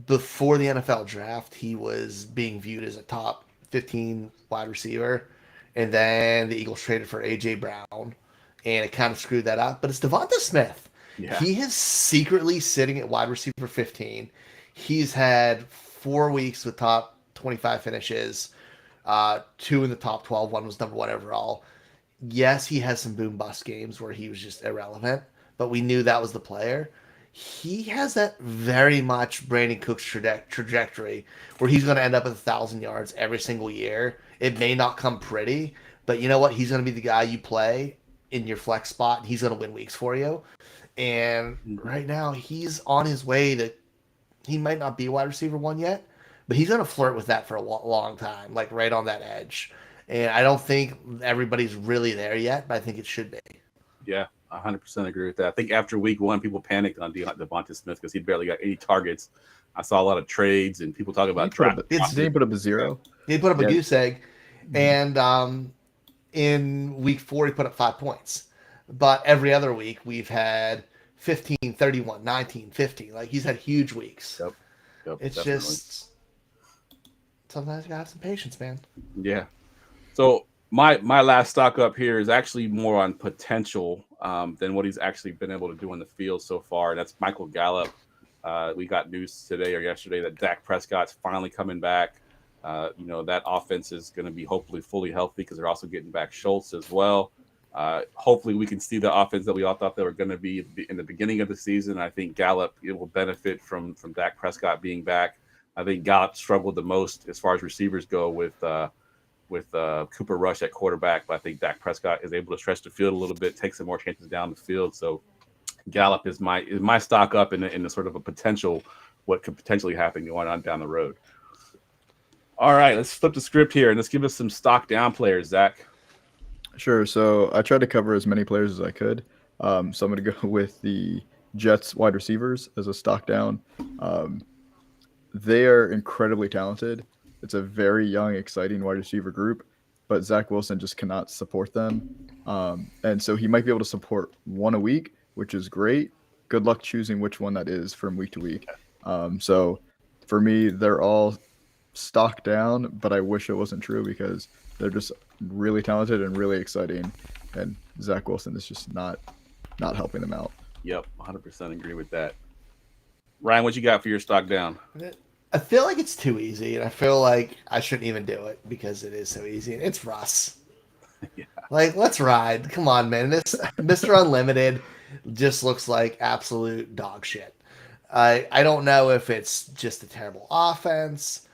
before the NFL draft, he was being viewed as a top 15 wide receiver. And then the Eagles traded for A.J. Brown, and it kind of screwed that up. But it's Devonta Smith. Yeah. He is secretly sitting at wide receiver 15. He's had 4 weeks with top 25 finishes, 2 in the top 12. One was number 1 overall. Yes, he has some boom bust games where he was just irrelevant, but we knew that was the player. He has that very much Brandon Cooks trajectory where he's going to end up at 1,000 yards every single year. It may not come pretty, but you know what? He's going to be the guy you play in your flex spot, and he's going to win weeks for you. And right now, he's on his way to – he might not be wide receiver 1 yet, but he's going to flirt with that for a long time, like right on that edge. And I don't think everybody's really there yet, but I think it should be. Yeah, 100% agree with that. I think after week 1, people panicked on Devonta Smith because he barely got any targets. I saw a lot of trades and people talking about draft. Did he put up a 0? He put up a goose egg. And in week 4, he put up 5 points. But every other week, we've had 15, 31, 19, 15. Like, he's had huge weeks. Yep, it's definitely. Just sometimes you got to have some patience, man. Yeah. So my last stock up here is actually more on potential than what he's actually been able to do in the field so far. That's Michael Gallup. We got news today or yesterday that Dak Prescott's finally coming back. That offense is going to be hopefully fully healthy because they're also getting back Schultz as well. Hopefully we can see the offense that we all thought they were going to be in the beginning of the season. I think Gallup will benefit from Dak Prescott being back. I think Gallup struggled the most as far as receivers go with Cooper Rush at quarterback, but I think Dak Prescott is able to stretch the field a little bit, take some more chances down the field. So Gallup is my stock up in the sort of a potential what could potentially happen going on down the road. All right, let's flip the script here and let's give us some stock down players, Zach. Sure. So I tried to cover as many players as I could. So I'm going to go with the Jets wide receivers as a stock down. They are incredibly talented. It's a very young, exciting wide receiver group, but Zach Wilson just cannot support them. And so he might be able to support one a week, which is great. Good luck choosing which one that is from week to week. So for me, they're all stock down, but I wish it wasn't true because they're just really talented and really exciting. And Zach Wilson is just not helping them out. Yep, 100% agree with that. Ryan, what you got for your stock down? I feel like it's too easy, and I feel like I shouldn't even do it because it is so easy. And it's Russ. Yeah. Like, let's ride. Come on, man. This Mr. Unlimited just looks like absolute dog shit. I don't know if it's just a terrible offense.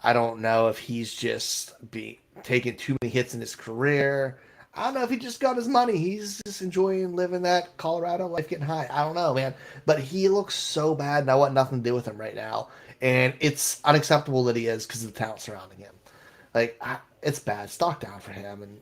I don't know if he's just taking too many hits in his career. I don't know if he just got his money. He's just enjoying living that Colorado life, getting high. I don't know, man. But he looks so bad, and I want nothing to do with him right now. And it's unacceptable that he is because of the talent surrounding him. Like, it's bad. Stock down for him. And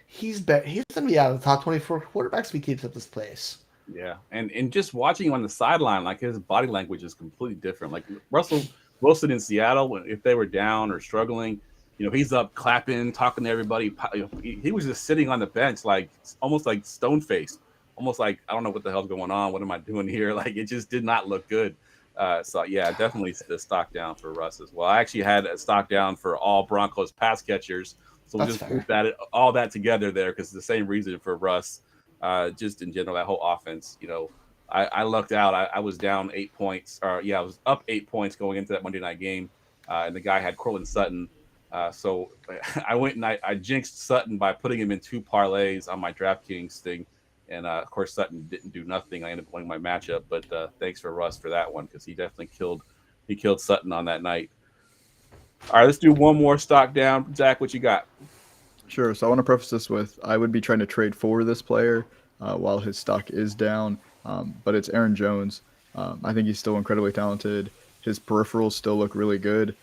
he's going to be out of the top 24 quarterbacks if he keeps up this pace. Yeah. And just watching him on the sideline, like his body language is completely different. Like Russell Wilson in Seattle, if they were down or struggling, he's up clapping, talking to everybody. He was just sitting on the bench, like almost like stone faced, almost like, I don't know what the hell's going on. What am I doing here? Like, it just did not look good. So yeah, definitely the stock down for Russ as well. I actually had a stock down for all Broncos pass catchers. So we'll just group all that together there because it's the same reason for Russ. Just in general, that whole offense, I lucked out. I was down 8 points, I was up 8 points going into that Monday night game. And the guy had Courtland Sutton. So I went and I jinxed Sutton by putting him in 2 parlays on my DraftKings thing. And, of course, Sutton didn't do nothing. I ended up winning my matchup. But thanks for Russ for that one because he definitely killed Sutton on that night. All right, let's do one more stock down. Zach, what you got? Sure. So I want to preface this with I would be trying to trade for this player while his stock is down. But it's Aaron Jones. I think he's still incredibly talented. His peripherals still look really good.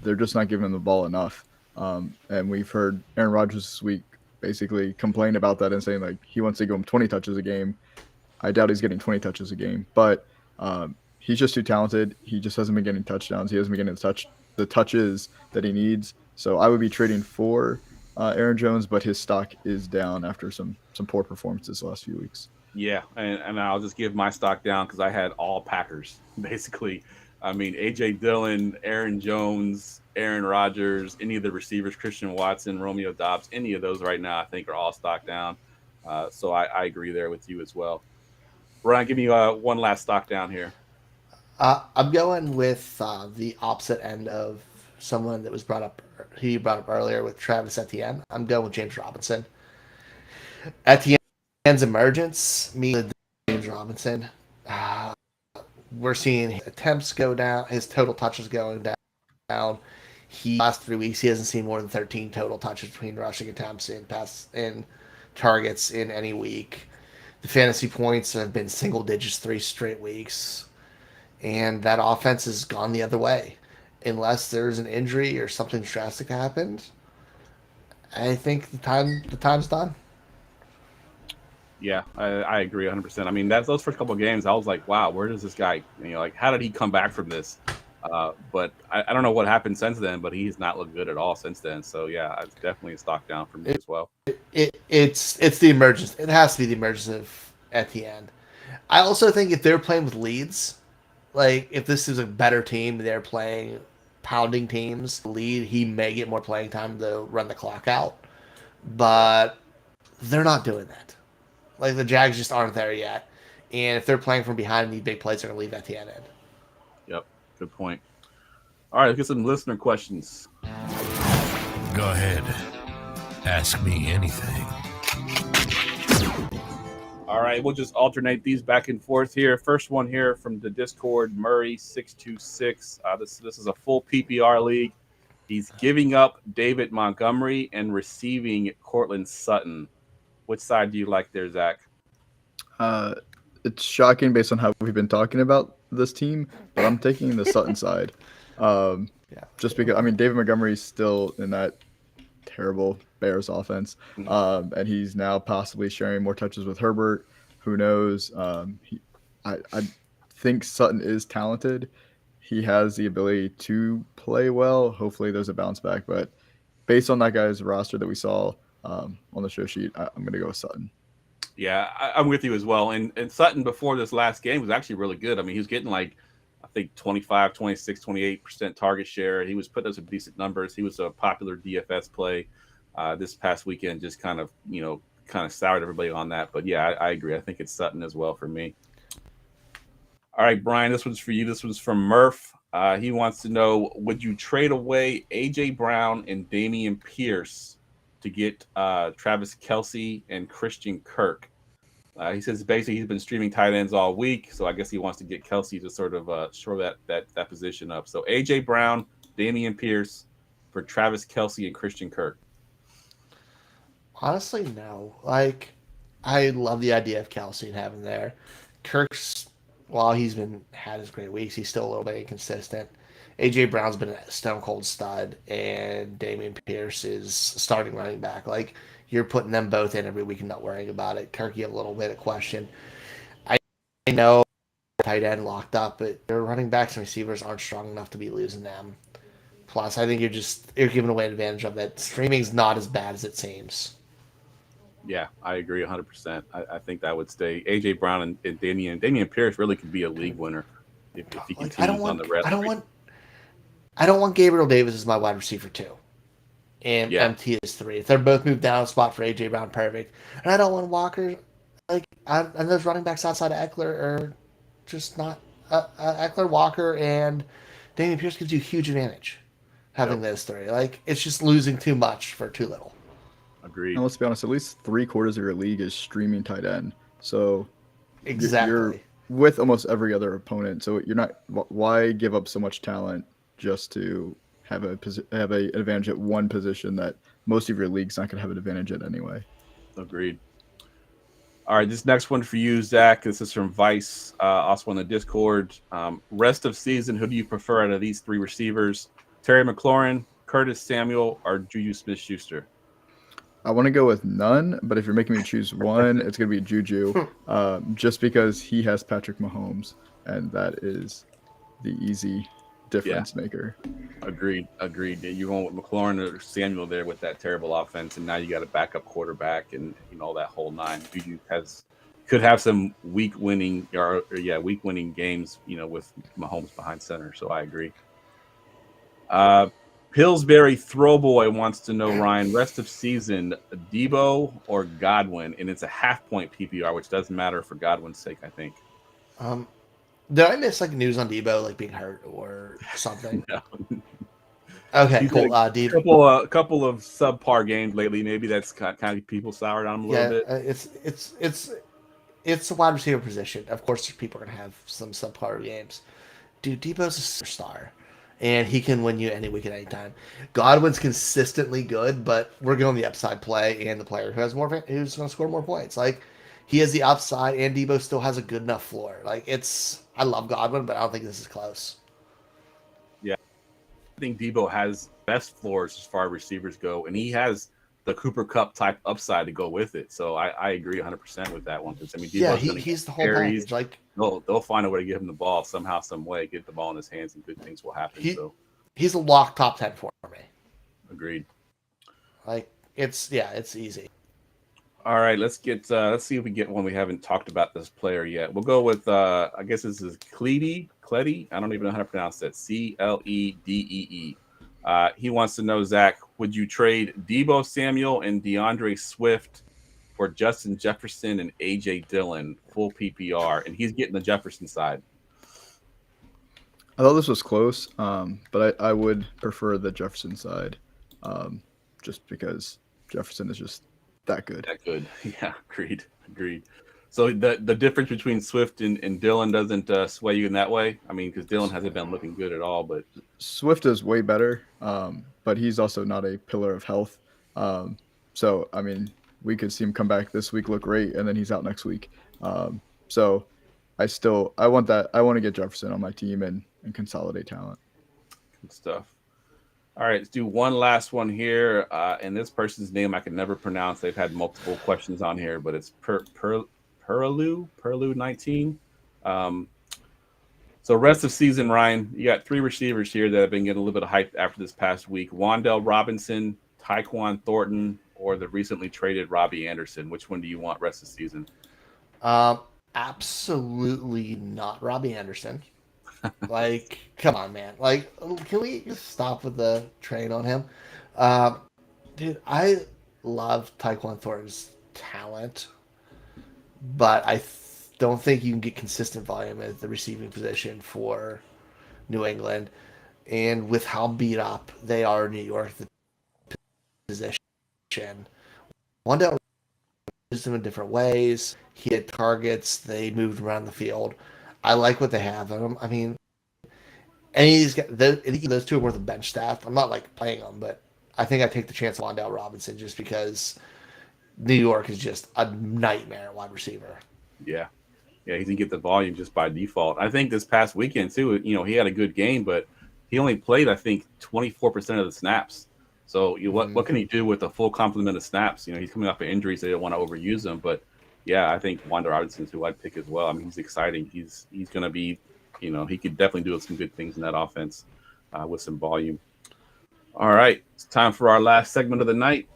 They're just not giving him the ball enough. And we've heard Aaron Rodgers this week basically complain about that and saying, like, he wants to give him 20 touches a game. I doubt he's getting 20 touches a game. But he's just too talented. He just hasn't been getting touchdowns. He hasn't been getting the touches that he needs. So I would be trading for Aaron Jones, but his stock is down after some poor performances the last few weeks. Yeah, and I'll just give my stock down because I had all Packers, basically. I mean, A.J. Dillon, Aaron Jones, Aaron Rodgers, any of the receivers, Christian Watson, Romeo Doubs, any of those right now I think are all stock down. So I agree there with you as well. Ryan, give me one last stock down here. I'm going with the opposite end of someone that was brought up earlier with Travis Etienne. I'm going with James Robinson. Etienne's emergence means James Robinson. We're seeing attempts go down, his total touches going down. Last 3 weeks, he hasn't seen more than 13 total touches between rushing attempts and targets in any week. The fantasy points have been single digits 3 straight weeks. And that offense has gone the other way. Unless there's an injury or something drastic happened, I think the time's done. Yeah, I agree 100%. I mean, those first couple of games, I was like, wow, where does this guy, how did he come back from this? But I don't know what happened since then, but he's not looked good at all since then. So, yeah, it's definitely a stock down for me as well. It's the emergence. It has to be the emergence of Etienne. I also think if they're playing with leads, like if this is a better team, they're playing pounding teams, lead, he may get more playing time to run the clock out. But they're not doing that. Like, the Jags just aren't there yet. And if they're playing from behind and need big plays, they're going to leave Etienne in. Yep, good point. All right, let's get some listener questions. Go ahead. Ask me anything. All right, we'll just alternate these back and forth here. First one here from the Discord, Murray626. This is a full PPR league. He's giving up David Montgomery and receiving Cortland Sutton. Which side do you like there, Zach? It's shocking based on how we've been talking about this team, but I'm taking the Sutton side. Just because, I mean, David Montgomery's still in that terrible Bears offense, and he's now possibly sharing more touches with Herbert. Who knows? I think Sutton is talented. He has the ability to play well. Hopefully there's a bounce back, but based on that guy's roster that we saw on the show sheet, I'm going to go with Sutton. Yeah, I'm with you as well. And Sutton before this last game was actually really good. I mean, he was getting like, I think 25, 26, 28% target share. He was putting up some decent numbers. He was a popular DFS play this past weekend, just kind of soured everybody on that. But yeah, I agree. I think it's Sutton as well for me. All right, Brian, this one's for you. This one's from Murph. He wants to know, would you trade away A.J. Brown and Dameon Pierce to get Travis Kelsey and Christian Kirk? He says basically he's been streaming tight ends all week, so I guess he wants to get Kelsey to sort of shore that position up. So A.J. Brown, Dameon Pierce for Travis Kelsey and Christian Kirk. Honestly, no. Like, I love the idea of Kelsey and having there. Kirk's, while he's had his great weeks, he's still a little bit inconsistent. A.J. Brown's been a stone cold stud, and Dameon Pierce is starting running back. Like, you're putting them both in every week and not worrying about it. Kirk, you have a little bit of question. I know tight end locked up, but your running backs and receivers aren't strong enough to be losing them. Plus, I think you're giving away an advantage of it. Streaming's not as bad as it seems. Yeah, I agree 100%. I think that would stay. A.J. Brown and Dameon Pierce really could be a league winner if he continues on the rest. I don't want Gabriel Davis as my wide receiver 2. And MT is 3. If they're both moved down a spot for A.J. Brown, perfect. And I don't want Walker. And those running backs outside of Eckler are just not. Eckler, Walker, and Dameon Pierce gives you a huge advantage having those 3. Like, it's just losing too much for too little. Agreed. And let's be honest, at least 3/4 of your league is streaming tight end. So exactly, you're with almost every other opponent. So you're not. Why give up so much talent just to have an advantage at one position that most of your league's not going to have an advantage at anyway? Agreed. All right, this next one for you, Zach. This is from Vice, also on the Discord. Rest of season, who do you prefer out of these 3 receivers? Terry McLaurin, Curtis Samuel, or Juju Smith-Schuster? I want to go with none, but if you're making me choose one, it's going to be Juju, just because he has Patrick Mahomes, and that is the easy difference maker. Agreed. You're going with McLaurin or Samuel there with that terrible offense, and now you got a backup quarterback and that whole nine. Juju could have some week winning games, with Mahomes behind center. So I agree. Pillsbury Throwboy wants to know, Ryan, rest of season, Debo or Godwin? And it's a half-point PPR, which doesn't matter for Godwin's sake, I think. Did I miss news on Debo being hurt or something? No. Okay, cool. Debo, a couple of subpar games lately. Maybe that's kind of people soured on him a little bit. It's a wide receiver position. Of course, people are gonna have some subpar games. Dude, Debo's a superstar. And he can win you any week at any time. Godwin's consistently good, but we're going the upside play and the player who's going to score more points. He has the upside, and Debo still has a good enough floor. I love Godwin, but I don't think this is close. Yeah, I think Debo has best floors as far as receivers go, and he has the Cooper Kupp type upside to go with it. So I agree 100% with that one. Because Debo's he's the whole package. They'll find a way to give him the ball somehow, some way, get the ball in his hands, and good things will happen. He's a lock top 10 for me. Agreed. It's easy. All right, let's see if we get one we haven't talked about this player yet. We'll go with I guess this is Cledee. I don't even know how to pronounce that. Cledee. He wants to know, Zach, would you trade Debo Samuel and Deandre Swift for Justin Jefferson and AJ Dillon, full PPR? And he's getting the Jefferson side. I thought this was close, but I would prefer the Jefferson side, just because Jefferson is just that good. Yeah, agreed. So the difference between Swift and Dillon doesn't sway you in that way? I mean, because Dillon hasn't been looking good at all, but Swift is way better, but he's also not a pillar of health. So, I mean, we could see him come back this week, look great, and then he's out next week. So I want that. I want to get Jefferson on my team and consolidate talent. good stuff. All right, let's do one last one here. And this person's name I can never pronounce. They've had multiple questions on here, but it's Perlu 19. So rest of season, Ryan, you got 3 receivers here that have been getting a little bit of hype after this past week. Wan'Dale Robinson, Tyquan Thornton, or the recently traded Robbie Anderson. Which one do you want rest of the season? Absolutely not Robbie Anderson. Like, come on, man. Like, can we just stop with the train on him? Dude, I love Tyquan Thornton's talent, but I don't think you can get consistent volume at the receiving position for New England. And with how beat up they are in New York, the position, Wan'Dale used them in different ways. He had targets. They moved around the field. I like what they have in him. I mean, any of those two are worth a bench staff. I'm not like playing them, but I think I take the chance on Wan'Dale Robinson just because New York is just a nightmare at wide receiver. Yeah, he can get the volume just by default. I think this past weekend too, he had a good game, but he only played, I think, 24% of the snaps. So what can he do with a full complement of snaps? He's coming off of injuries. They don't want to overuse him, but yeah, I think Wan'Dale Robinson is who I'd pick as well. I mean, he's exciting. He's going to be, he could definitely do some good things in that offense with some volume. All right, it's time for our last segment of the night.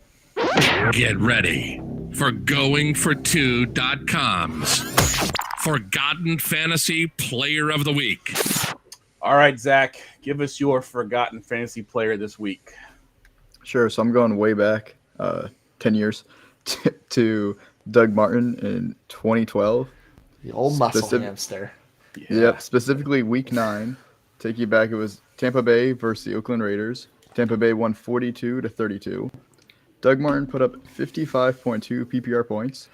Get ready for GoingFor2.com's Forgotten Fantasy Player of the Week. All right, Zach, give us your Forgotten Fantasy Player this week. Sure. So I'm going way back 10 years to Doug Martin in 2012. The old muscle hamster. Yep. Specifically week 9. Take you back. It was Tampa Bay versus the Oakland Raiders. Tampa Bay won 42-32. Doug Martin put up 55.2 PPR points.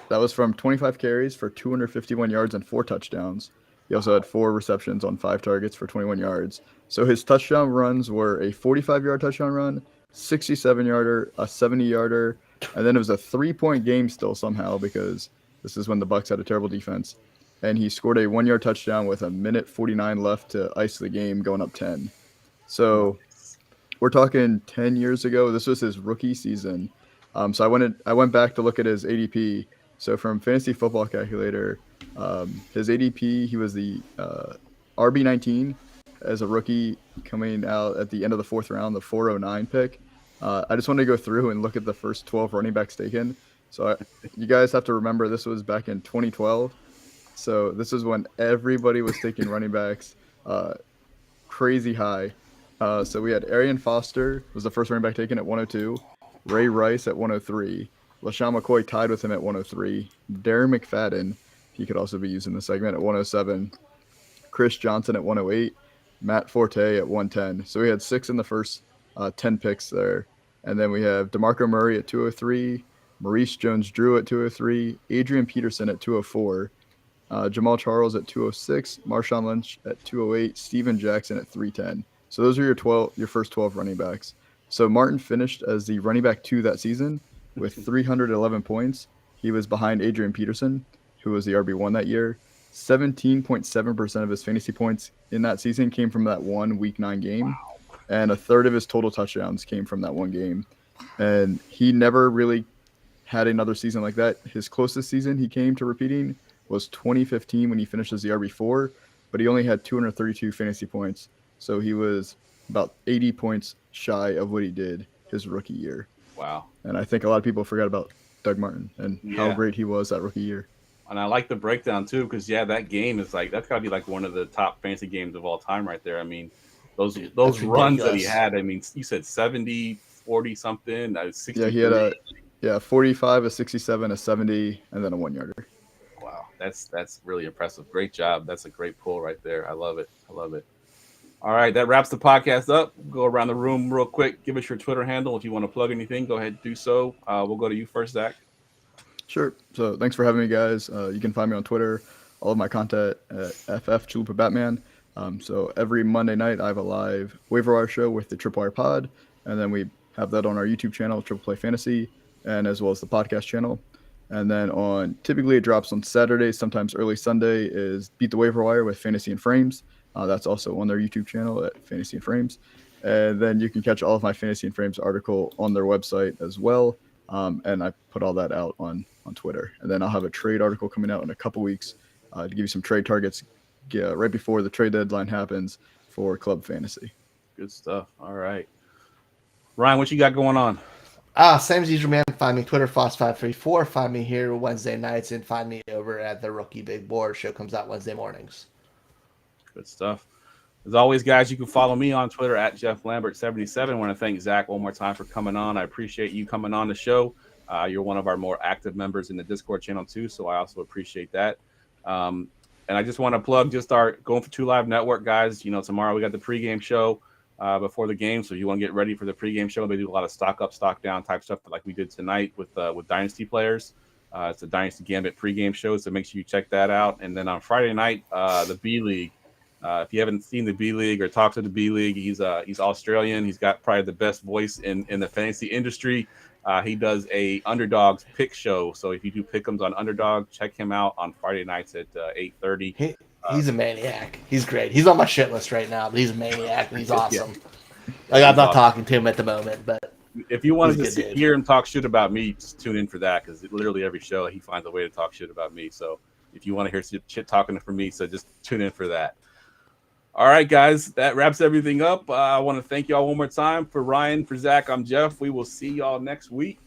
That was from 25 carries for 251 yards and 4 touchdowns. He also had 4 receptions on 5 targets for 21 yards. So his touchdown runs were a 45-yard touchdown run, 67-yarder, a 70-yarder, and then it was a 3-point game still somehow because this is when the Bucs had a terrible defense. And he scored a 1-yard touchdown with a minute 49 left to ice the game, going up 10. So we're talking 10 years ago. This was his rookie season. So I went back to look at his ADP. So from Fantasy Football Calculator, his ADP, he was the RB19 as a rookie coming out at the end of the 4th round, the 409 pick. I just wanted to go through and look at the first 12 running backs taken. So you guys have to remember this was back in 2012. So this is when everybody was taking running backs crazy high. So we had Arian Foster was the first running back taken at 102. Ray Rice at 103. LaShawn McCoy tied with him at 103. Darren McFadden, he could also be used in the segment, at 107. Chris Johnson at 108. Matt Forte at 110. So we had 6 in the first 10 picks there. And then we have DeMarco Murray at 203. Maurice Jones-Drew at 203. Adrian Peterson at 204. Jamal Charles at 206. Marshawn Lynch at 208. Steven Jackson at 310. So those are your first 12 running backs. So Martin finished as the running back 2 that season with 311 points. He was behind Adrian Peterson, who was the RB1 that year. 17.7% of his fantasy points in that season came from that one Week 9 game. Wow. And a third of his total touchdowns came from that one game. And he never really had another season like that. His closest season he came to repeating was 2015 when he finished as the RB4, but he only had 232 fantasy points. So he was about 80 points shy of what he did his rookie year. Wow. And I think a lot of people forgot about Doug Martin and how great he was that rookie year. And I like the breakdown too, because that game is that's gotta be like one of the top fantasy games of all time right there. I mean, those runs that he had, I mean, you said 70, 40 something, 60. Yeah, he had a 45, a 67, a 70, and then a 1-yarder. Wow. That's really impressive. Great job. That's a great pull right there. I love it. All right, that wraps the podcast up. Go around the room real quick. Give us your Twitter handle. If you want to plug anything, go ahead and do so. We'll go to you first, Zach. Sure. So thanks for having me, guys. You can find me on Twitter, all of my content at FF2Batman. So every Monday night, I have a live waiver wire show with the Tripwire Pod, and then we have that on our YouTube channel, Triple Play Fantasy, and as well as the podcast channel. And then typically it drops on Saturday, sometimes early Sunday, is Beat the Waiver Wire with Fantasy and Frames. That's also on their YouTube channel at Fantasy and Frames. And then you can catch all of my Fantasy and Frames article on their website as well. And I put all that out on Twitter. And then I'll have a trade article coming out in a couple weeks to give you some trade targets right before the trade deadline happens for Club Fantasy. Good stuff. All right. Ryan, what you got going on? Same as usual, man. Find me Twitter, Foss534. Find me here Wednesday nights, and find me over at the Rookie Big Board. Show comes out Wednesday mornings. Good stuff. As always, guys, you can follow me on Twitter at JeffLambert77. I want to thank Zach one more time for coming on. I appreciate you coming on the show. You're one of our more active members in the Discord channel, too, so I also appreciate that. And I just want to plug just our Going for Two Live Network, guys. Tomorrow we got the pregame show before the game, so if you want to get ready for the pregame show, they do a lot of stock up, stock down type stuff like we did tonight with Dynasty players. It's a Dynasty Gambit pregame show, so make sure you check that out. And then on Friday night, the B League. If you haven't seen the B League or talked to the B League, he's Australian. He's got probably the best voice in the fantasy industry. He does a Underdogs pick show. So if you do pick'ems on Underdog, check him out on Friday nights at 8:30. He's a maniac. He's great. He's on my shit list right now, but he's a maniac and he's awesome. I'm not talking to him at the moment, but if you wanted to hear him talk shit about me, just tune in for that, because literally every show he finds a way to talk shit about me. So if you want to hear shit talking from me, so just tune in for that. All right, guys, that wraps everything up. I want to thank you all one more time. For Ryan, for Zach, I'm Jeff. We will see y'all next week.